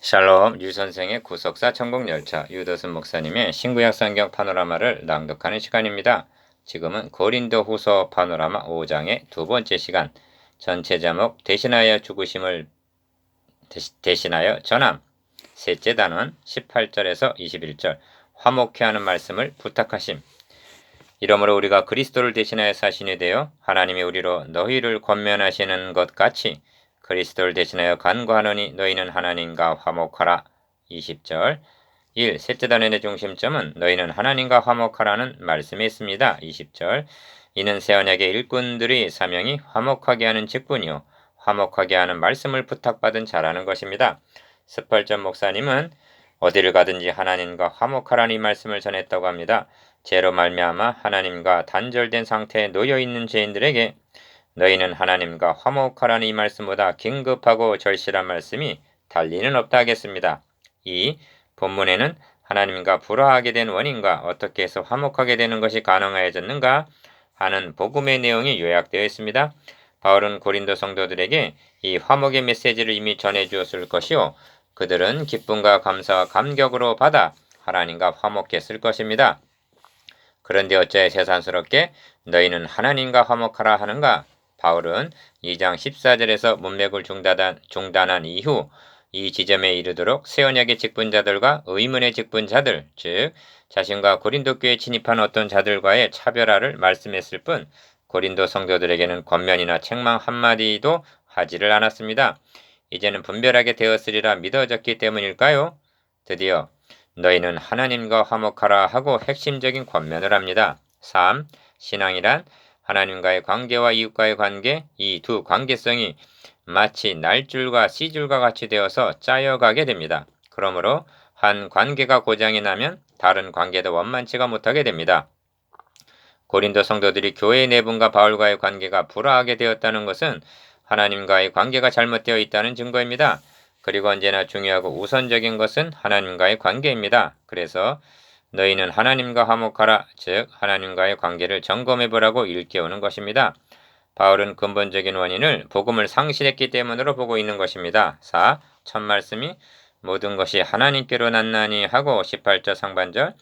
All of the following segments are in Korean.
샬롬 유선생의 구속사 천국열차 유도순 목사님의 신구약 성경 파노라마를 낭독하는 시간입니다. 지금은 고린도 후서 파노라마 5장의 두 번째 시간, 전체 제목 대신하여 죽으심을 대신하여 전함, 셋째 단원 18절에서 21절 화목케 하는 말씀을 부탁하심. 이러므로 우리가 그리스도를 대신하여 사신이 되어 하나님이 우리로 너희를 권면하시는 것 같이 그리스도를 대신하여 간구하노니 너희는 하나님과 화목하라. 20절 1. 셋째 단원의 중심점은 너희는 하나님과 화목하라는 말씀에 있습니다. 20절 이는 새 언약의 일꾼들이 사명이 화목하게 하는 직분이요 화목하게 하는 말씀을 부탁받은 자라는 것입니다. 스펄전 목사님은 어디를 가든지 하나님과 화목하라는 이 말씀을 전했다고 합니다. 죄로 말미암아 하나님과 단절된 상태에 놓여있는 죄인들에게 너희는 하나님과 화목하라는 이 말씀보다 긴급하고 절실한 말씀이 달리는 없다 하겠습니다. 이 본문에는 하나님과 불화하게 된 원인과 어떻게 해서 화목하게 되는 것이 가능하여졌는가 하는 복음의 내용이 요약되어 있습니다. 바울은 고린도 성도들에게 이 화목의 메시지를 이미 전해주었을 것이요 그들은 기쁨과 감사와 감격으로 받아 하나님과 화목했을 것입니다. 그런데 어째 세상스럽게 너희는 하나님과 화목하라 하는가? 바울은 2장 14절에서 문맥을 중단한 이후 이 지점에 이르도록 새 언약의 직분자들과 의문의 직분자들, 즉 자신과 고린도 교회에 진입한 어떤 자들과의 차별화를 말씀했을 뿐 고린도 성도들에게는 권면이나 책망 한마디도 하지를 않았습니다. 이제는 분별하게 되었으리라 믿어졌기 때문일까요? 드디어 너희는 하나님과 화목하라 하고 핵심적인 권면을 합니다. 3. 신앙이란 하나님과의 관계와 이웃과의 관계, 이 두 관계성이 마치 날줄과 씨줄과 같이 되어서 짜여가게 됩니다. 그러므로 한 관계가 고장이 나면 다른 관계도 원만치가 못하게 됩니다. 고린도 성도들이 교회 내분과 바울과의 관계가 불화하게 되었다는 것은 하나님과의 관계가 잘못되어 있다는 증거입니다. 그리고 언제나 중요하고 우선적인 것은 하나님과의 관계입니다. 그래서 너희는 하나님과 화목하라, 즉 하나님과의 관계를 점검해보라고 일깨우는 것입니다. 바울은 근본적인 원인을 복음을 상실했기 때문으로 보고 있는 것입니다. 4. 첫 말씀이 모든 것이 하나님께로 났나니 하고 18절 상반절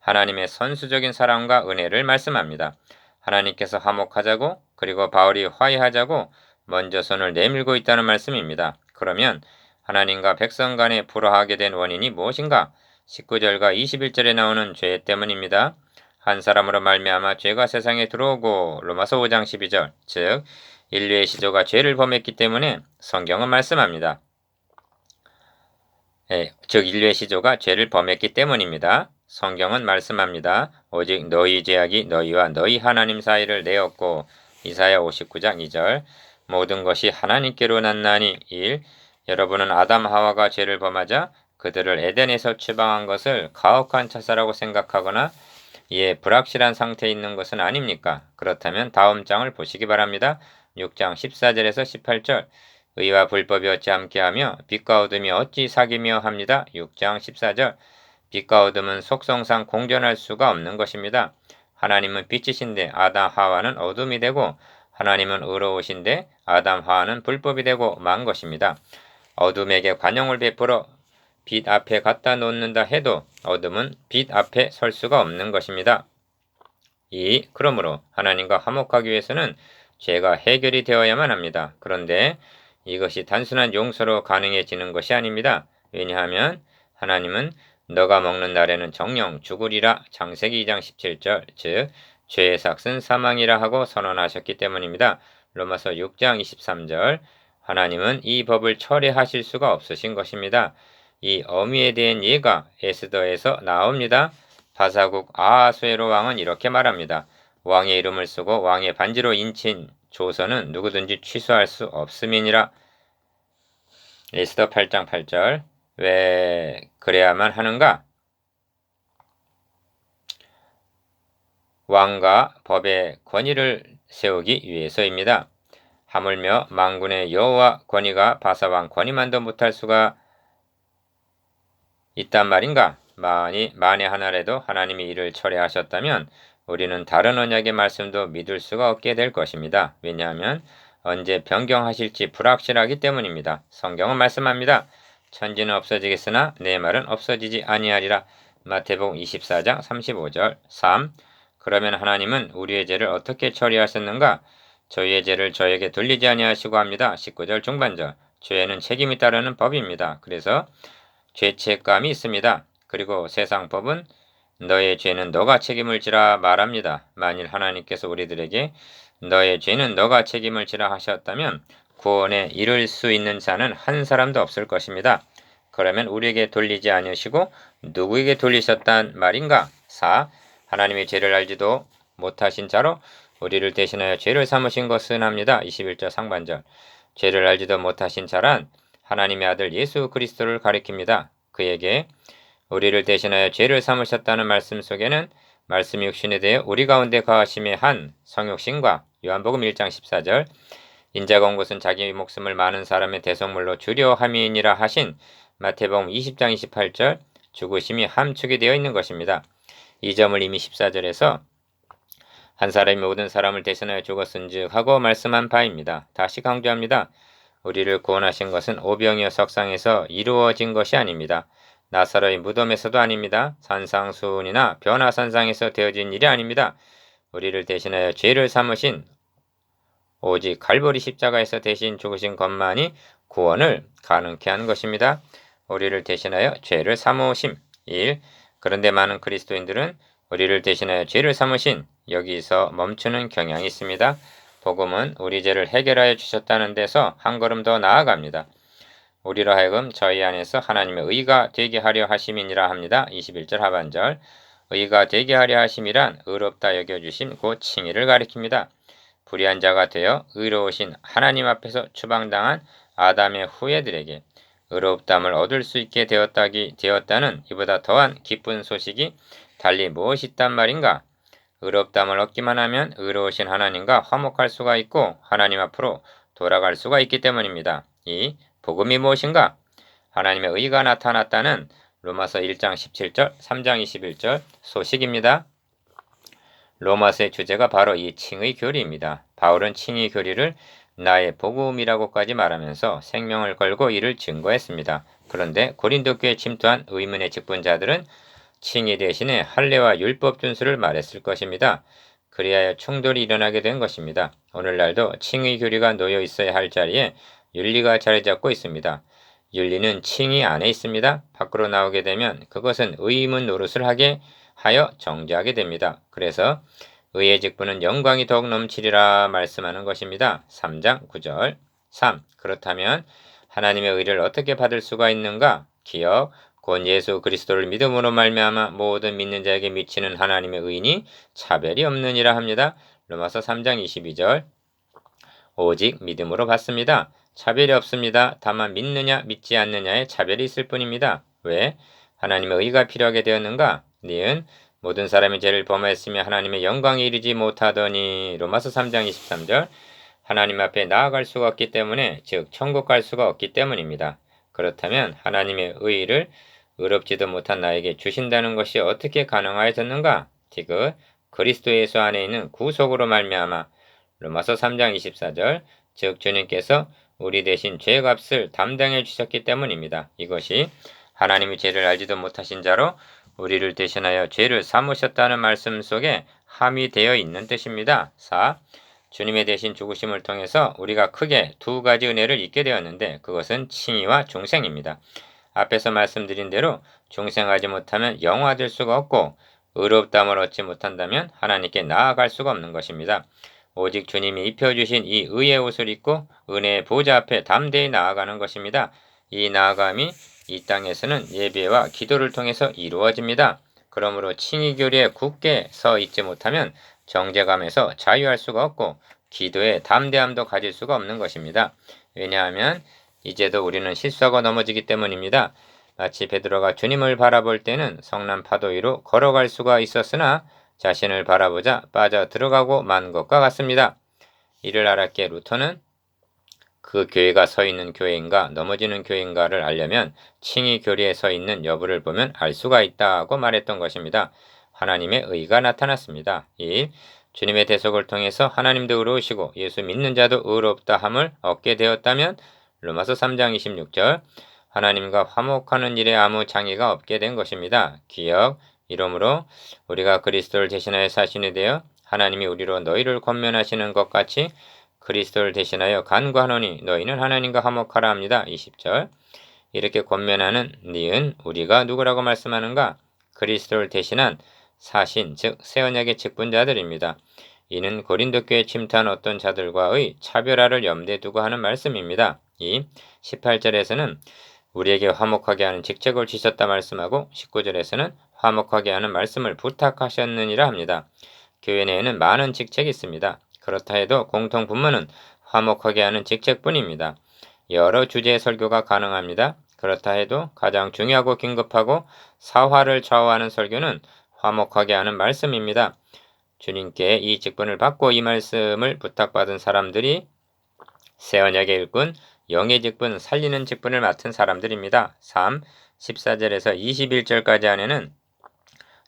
하나님의 선수적인 사랑과 은혜를 말씀합니다. 하나님께서 화목하자고 그리고 바울이 화해하자고 먼저 손을 내밀고 있다는 말씀입니다. 그러면 하나님과 백성 간에 불화하게 된 원인이 무엇인가? 19절과 21절에 나오는 죄 때문입니다. 한 사람으로 말미암아 죄가 세상에 들어오고 로마서 5장 12절 즉 인류의 시조가 죄를 범했기 때문에 성경은 말씀합니다. 즉 인류의 시조가 죄를 범했기 때문입니다. 성경은 말씀합니다. 오직 너희 죄악이 너희와 너희 하나님 사이를 내었고 이사야 59장 2절 모든 것이 하나님께로 났나니 1. 여러분은 아담 하와가 죄를 범하자 그들을 에덴에서 추방한 것을 가혹한 처사라고 생각하거나 이에 불확실한 상태에 있는 것은 아닙니까? 그렇다면 다음 장을 보시기 바랍니다. 6장 14절에서 18절 의와 불법이 어찌 함께하며 빛과 어둠이 어찌 사귀며 합니다. 6장 14절 빛과 어둠은 속성상 공존할 수가 없는 것입니다. 하나님은 빛이신데 아담 하와는 어둠이 되고 하나님은 의로우신데 아담 하와는 불법이 되고 만 것입니다. 어둠에게 관용을 베풀어 빛 앞에 갖다 놓는다 해도 어둠은 빛 앞에 설 수가 없는 것입니다. 2. 그러므로 하나님과 화목하기 위해서는 죄가 해결이 되어야만 합니다. 그런데 이것이 단순한 용서로 가능해지는 것이 아닙니다. 왜냐하면 하나님은 너가 먹는 날에는 정령 죽으리라 창세기 2장 17절 즉 죄의 삭은 사망이라 하고 선언하셨기 때문입니다. 로마서 6장 23절 하나님은 이 법을 철회하실 수가 없으신 것입니다. 이 어미에 대한 예가 에스더에서 나옵니다. 바사국 아하수에로 왕은 이렇게 말합니다. 왕의 이름을 쓰고 왕의 반지로 인친 조서는 누구든지 취소할 수 없음이니라. 에스더 8장 8절 왜 그래야만 하는가? 왕과 법의 권위를 세우기 위해서입니다. 하물며 만군의 여호와 권위가 바사왕 권위만도 못할 수가 있단 말인가? 만에 하나라도 하나님이 이를 철회하셨다면 우리는 다른 언약의 말씀도 믿을 수가 없게 될 것입니다. 왜냐하면 언제 변경하실지 불확실하기 때문입니다. 성경은 말씀합니다. 천지는 없어지겠으나 내 말은 없어지지 아니하리라. 마태복음 24장 35절. 3. 그러면 하나님은 우리의 죄를 어떻게 처리하셨는가? 저희의 죄를 저에게 돌리지 아니하시고 합니다. 19절 중반절. 죄에는 책임이 따르는 법입니다. 그래서 죄책감이 있습니다. 그리고 세상 법은 너의 죄는 너가 책임을 지라 말합니다. 만일 하나님께서 우리들에게 너의 죄는 너가 책임을 지라 하셨다면 구원에 이를 수 있는 자는 한 사람도 없을 것입니다. 그러면 우리에게 돌리지 않으시고 누구에게 돌리셨단 말인가? 4. 하나님의 죄를 알지도 못하신 자로 우리를 대신하여 죄를 삼으신 것은 합니다. 21절 상반절. 죄를 알지도 못하신 자란 하나님의 아들 예수 그리스도를 가리킵니다. 그에게 우리를 대신하여 죄를 삼으셨다는 말씀 속에는 말씀이 육신에 대해 우리 가운데 거하심에 한 성육신과 요한복음 1장 14절 인자가 온 것은 자기 목숨을 많은 사람의 대속물로 주려 함이니라 하신 마태복음 20장 28절 죽으심이 함축이 되어 있는 것입니다. 이 점을 이미 14절에서 한 사람이 모든 사람을 대신하여 죽었은즉 하고 말씀한 바입니다. 다시 강조합니다. 우리를 구원하신 것은 오병이어 석상에서 이루어진 것이 아닙니다. 나사로의 무덤에서도 아닙니다. 산상수훈이나 변화산상에서 되어진 일이 아닙니다. 우리를 대신하여 죄를 삼으신 오직 갈보리 십자가에서 대신 죽으신 것만이 구원을 가능케 한 것입니다. 우리를 대신하여 죄를 삼으심. 1. 그런데 많은 그리스도인들은 우리를 대신하여 죄를 삼으신 여기서 멈추는 경향이 있습니다. 복음은 우리 죄를 해결하여 주셨다는 데서 한 걸음 더 나아갑니다. 우리로 하여금 저희 안에서 하나님의 의가 되게 하려 하심이니라 합니다. 21절 하반절. 의가 되게 하려 하심이란 의롭다 여겨주심 곧 칭의를 가리킵니다. 불의한 자가 되어 의로우신 하나님 앞에서 추방당한 아담의 후예들에게 의롭담을 얻을 수 있게 되었다는 이보다 더한 기쁜 소식이 달리 무엇이 있단 말인가? 의롭담을 얻기만 하면 의로우신 하나님과 화목할 수가 있고 하나님 앞으로 돌아갈 수가 있기 때문입니다. 이 복음이 무엇인가? 하나님의 의가 나타났다는 로마서 1장 17절, 3장 21절 소식입니다. 로마서의 주제가 바로 이 칭의 교리입니다. 바울은 칭의 교리를 나의 복음이라고까지 말하면서 생명을 걸고 이를 증거했습니다. 그런데 고린도 교회에 침투한 의문의 직분자들은 칭의 대신에 할례와 율법 준수를 말했을 것입니다. 그리하여 충돌이 일어나게 된 것입니다. 오늘날도 칭의 교리가 놓여 있어야 할 자리에 윤리가 자리 잡고 있습니다. 윤리는 칭의 안에 있습니다. 밖으로 나오게 되면 그것은 의문 노릇을 하여 정죄하게 됩니다. 그래서 의의 직분은 영광이 더욱 넘치리라 말씀하는 것입니다. 3장 9절 3. 그렇다면 하나님의 의를 어떻게 받을 수가 있는가? 기억, 곧 예수 그리스도를 믿음으로 말미암아 모든 믿는 자에게 미치는 하나님의 의인이 차별이 없느니라 합니다. 로마서 3장 22절 오직 믿음으로 받습니다. 차별이 없습니다. 다만 믿느냐 믿지 않느냐에 차별이 있을 뿐입니다. 왜? 하나님의 의가 필요하게 되었는가? 니은 모든 사람이 죄를 범하였으며 하나님의 영광에 이르지 못하더니 로마서 3장 23절 하나님 앞에 나아갈 수가 없기 때문에 즉 천국 갈 수가 없기 때문입니다. 그렇다면 하나님의 의를 의롭지도 못한 나에게 주신다는 것이 어떻게 가능하였는가? 디귿 그리스도 예수 안에 있는 구속으로 말미암아 로마서 3장 24절 즉 주님께서 우리 대신 죄값을 담당해 주셨기 때문입니다. 이것이 하나님이 죄를 알지도 못하신 자로 우리를 대신하여 죄를 삼으셨다는 말씀 속에 함의되어 있는 뜻입니다. 4. 주님의 대신 죽으심을 통해서 우리가 크게 두 가지 은혜를 잊게 되었는데 그것은 칭의와 중생입니다. 앞에서 말씀드린 대로 중생하지 못하면 영화될 수가 없고 의롭다함을 얻지 못한다면 하나님께 나아갈 수가 없는 것입니다. 오직 주님이 입혀주신 이 의의 옷을 입고 은혜의 보좌 앞에 담대히 나아가는 것입니다. 이 나아감이 이 땅에서는 예배와 기도를 통해서 이루어집니다. 그러므로 칭의 교리에 굳게 서 있지 못하면 정죄감에서 자유할 수가 없고 기도에 담대함도 가질 수가 없는 것입니다. 왜냐하면 이제도 우리는 실수하고 넘어지기 때문입니다. 마치 베드로가 주님을 바라볼 때는 성난 파도 위로 걸어갈 수가 있었으나 자신을 바라보자 빠져 들어가고 만 것과 같습니다. 이를 알았기에 루터는 그 교회가 서 있는 교회인가 넘어지는 교회인가를 알려면 칭의 교리에 서 있는 여부를 보면 알 수가 있다고 말했던 것입니다. 하나님의 의가 나타났습니다. 1. 주님의 대속을 통해서 하나님도 의로우시고 예수 믿는 자도 의롭다 함을 얻게 되었다면 로마서 3장 26절 하나님과 화목하는 일에 아무 장애가 없게 된 것입니다. 기억, 이러므로 우리가 그리스도를 대신하여 사신이 되어 하나님이 우리로 너희를 권면하시는 것 같이 그리스도를 대신하여 간구하노니 너희는 하나님과 화목하라 합니다. 20절. 이렇게 권면하는 니은 우리가 누구라고 말씀하는가? 그리스도를 대신한 사신, 즉 새 언약의 직분자들입니다. 이는 고린도 교회에 침투한 어떤 자들과의 차별화를 염두에 두고 하는 말씀입니다. 이 18절에서는 우리에게 화목하게 하는 직책을 주셨다 말씀하고 19절에서는 화목하게 하는 말씀을 부탁하셨느니라 합니다. 교회 내에는 많은 직책이 있습니다. 그렇다 해도 공통 분모는 화목하게 하는 직책뿐입니다. 여러 주제의 설교가 가능합니다. 그렇다 해도 가장 중요하고 긴급하고 사화를 좌우하는 설교는 화목하게 하는 말씀입니다. 주님께 이 직분을 받고 이 말씀을 부탁받은 사람들이 새 언약의 일꾼, 영의 직분, 살리는 직분을 맡은 사람들입니다. 3, 14절에서 21절까지 안에는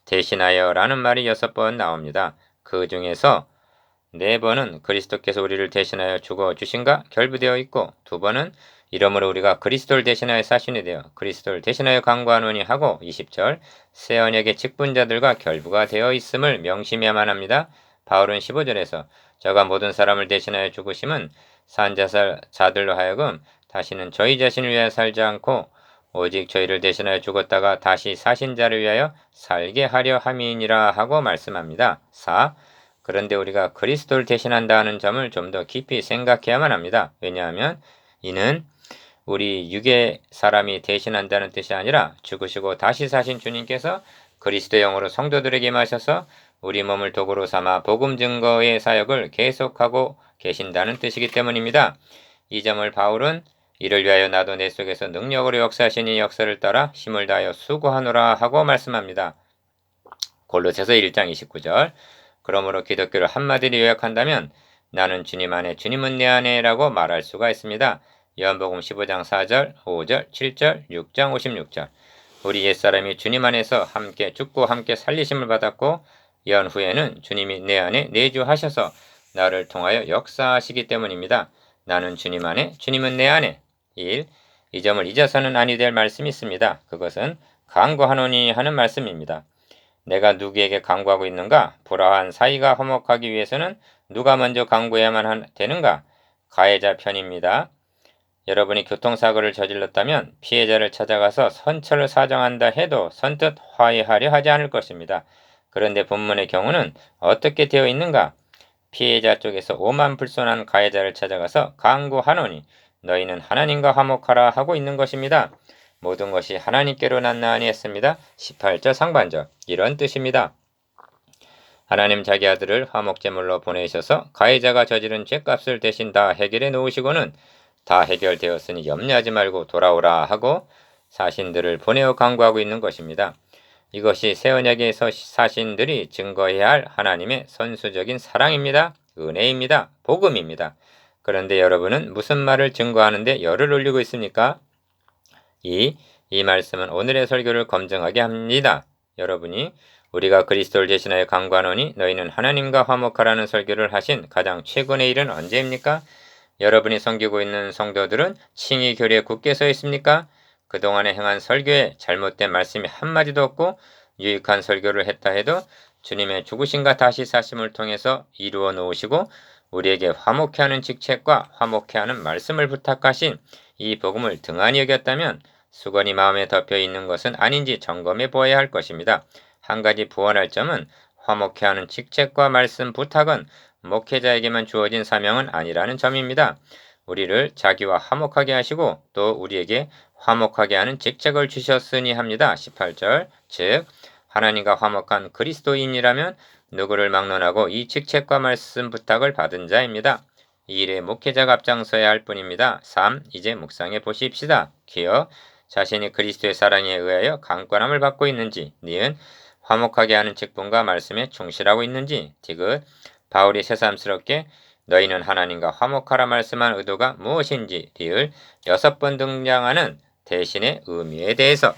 대신하여 라는 말이 6번 나옵니다. 그 중에서 4번은 그리스도께서 우리를 대신하여 죽어주신가 결부되어 있고 2번은 이러므로 우리가 그리스도를 대신하여 사신이 되어 그리스도를 대신하여 간구하노니 하고 20절 새 언약의 직분자들과 결부가 되어 있음을 명심해야만 합니다. 바울은 15절에서 저가 모든 사람을 대신하여 죽으심은 산자들로 하여금 다시는 저희 자신을 위하여 살지 않고 오직 저희를 대신하여 죽었다가 다시 사신 자를 위하여 살게 하려 함이니라 하고 말씀합니다. 4. 그런데 우리가 그리스도를 대신한다 하는 점을 좀 더 깊이 생각해야만 합니다. 왜냐하면 이는 우리 육의 사람이 대신한다는 뜻이 아니라 죽으시고 다시 사신 주님께서 그리스도의 영으로 성도들에게 임하셔서 우리 몸을 도구로 삼아 복음 증거의 사역을 계속하고 계신다는 뜻이기 때문입니다. 이 점을 바울은 이를 위하여 나도 내 속에서 능력으로 역사하시니 역사를 따라 힘을 다하여 수고하노라 하고 말씀합니다. 골로새서 1장 29절 그러므로 기독교를 한마디로 요약한다면 나는 주님 안에 주님은 내 안에 라고 말할 수가 있습니다. 요한복음 15장 4절, 5절, 7절, 6장 56절 우리 옛사람이 주님 안에서 함께 죽고 함께 살리심을 받았고 연후에는 주님이 내 안에 내주하셔서 나를 통하여 역사하시기 때문입니다. 나는 주님 안에 주님은 내 안에 1. 이 점을 잊어서는 아니 될 말씀이 있습니다. 그것은 간구하노니 하는 말씀입니다. 내가 누구에게 간구하고 있는가? 불화한 사이가 화목하기 위해서는 누가 먼저 간구해야만 되는가? 가해자 편입니다. 여러분이 교통사고를 저질렀다면 피해자를 찾아가서 선처를 사정한다 해도 선뜻 화해하려 하지 않을 것입니다. 그런데 본문의 경우는 어떻게 되어 있는가? 피해자 쪽에서 오만불손한 가해자를 찾아가서 간구하노니 너희는 하나님과 화목하라 하고 있는 것입니다. 모든 것이 하나님께로 났나니 했습니다. 18절 상반절 이런 뜻입니다. 하나님 자기 아들을 화목제물로 보내셔서 가해자가 저지른 죄값을 대신 다 해결해 놓으시고는 다 해결되었으니 염려하지 말고 돌아오라 하고 사신들을 보내어 간구하고 있는 것입니다. 이것이 새 언약의 사신들이 증거해야 할 하나님의 선수적인 사랑입니다. 은혜입니다. 복음입니다. 그런데 여러분은 무슨 말을 증거하는데 열을 올리고 있습니까? 이 말씀은 오늘의 설교를 검증하게 합니다. 여러분이 우리가 그리스도를 대신하여 간구하노니 너희는 하나님과 화목하라는 설교를 하신 가장 최근의 일은 언제입니까? 여러분이 섬기고 있는 성도들은 칭의 교리에 굳게 서 있습니까? 그동안에 행한 설교에 잘못된 말씀이 한마디도 없고 유익한 설교를 했다 해도 주님의 죽으심과 다시 사심을 통해서 이루어 놓으시고 우리에게 화목해 하는 직책과 화목해 하는 말씀을 부탁하신 이 복음을 등한히 여겼다면 수건이 마음에 덮여 있는 것은 아닌지 점검해 보아야 할 것입니다. 한 가지 부원할 점은 화목해 하는 직책과 말씀 부탁은 목회자에게만 주어진 사명은 아니라는 점입니다. 우리를 자기와 화목하게 하시고 또 우리에게 화목하게 하는 직책을 주셨으니 합니다. 18절 즉 하나님과 화목한 그리스도인이라면 누구를 막론하고 이 직책과 말씀 부탁을 받은 자입니다. 이 일에 목회자가 앞장서야 할 뿐입니다. 3. 이제 묵상해 보십시다. 기억 자신이 그리스도의 사랑에 의하여 강권함을 받고 있는지 니은 화목하게 하는 직분과 말씀에 충실하고 있는지 디귿 바울이 새삼스럽게 너희는 하나님과 화목하라 말씀한 의도가 무엇인지 리을 6번 등장하는 대신의 의미에 대해서